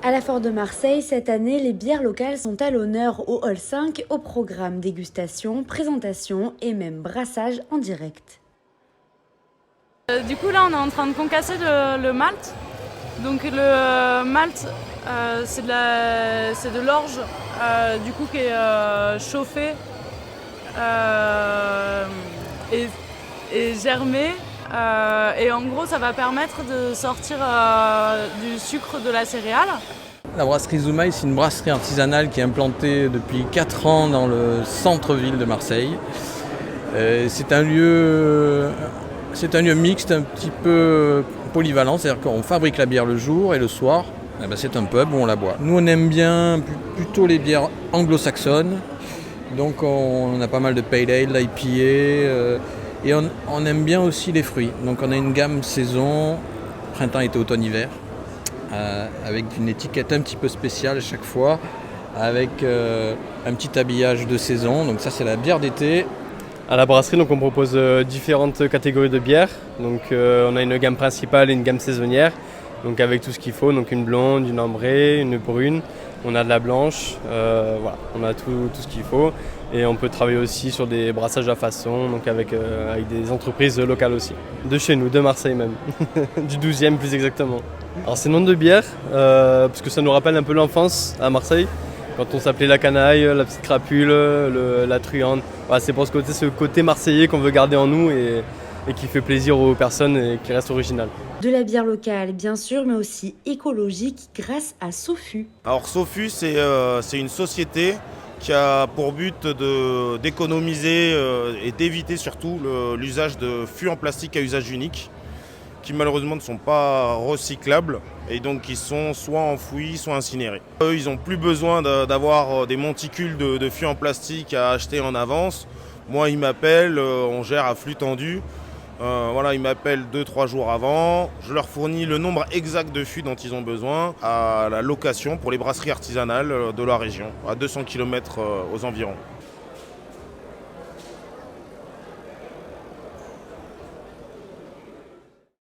À la Foire de Marseille, cette année, les bières locales sont à l'honneur au Hall 5 au programme dégustation, présentation et même brassage en direct. Du coup là on est en train de concasser le malt. Donc le malt c'est de l'orge du coup qui est chauffée et germée. Et en gros ça va permettre de sortir du sucre de la céréale. La brasserie Zoumaï, c'est une brasserie artisanale qui est implantée depuis 4 ans dans le centre-ville de Marseille. C'est un lieu mixte, un petit peu polyvalent, c'est-à-dire qu'on fabrique la bière le jour et le soir, c'est un pub où on la boit. Nous on aime bien plutôt les bières anglo-saxonnes, donc on a pas mal de pale ale, d'IPA, et on aime bien aussi les fruits. Donc on a une gamme saison, printemps, été, automne, hiver, avec une étiquette un petit peu spéciale chaque fois, avec un petit habillage de saison. Donc ça c'est la bière d'été. À la brasserie, donc, on propose différentes catégories de bières. Donc, on a une gamme principale et une gamme saisonnière, donc avec tout ce qu'il faut, donc une blonde, une ambrée, une brune. On a de la blanche, voilà, on a tout ce qu'il faut. Et on peut travailler aussi sur des brassages à façon, donc avec des entreprises locales aussi. De chez nous, de Marseille même, du 12e plus exactement. Alors c'est nom de bière, parce que ça nous rappelle un peu l'enfance à Marseille. Quand on s'appelait la canaille, la petite crapule, la truande. Voilà, c'est pour ce côté marseillais qu'on veut garder en nous et qui fait plaisir aux personnes et qui reste original. De la bière locale, bien sûr, mais aussi écologique grâce à Sofu. Alors Sofu, c'est une société qui a pour but d'économiser et d'éviter surtout l'usage de fûts en plastique à usage unique, qui malheureusement ne sont pas recyclables et donc qui sont soit enfouis, soit incinérés. Eux, ils n'ont plus besoin d'avoir des monticules de fûts en plastique à acheter en avance. Moi, ils m'appellent, on gère à flux tendu. Ils m'appellent 2-3 jours avant. Je leur fournis le nombre exact de fûts dont ils ont besoin à la location pour les brasseries artisanales de la région, à 200 km aux environs.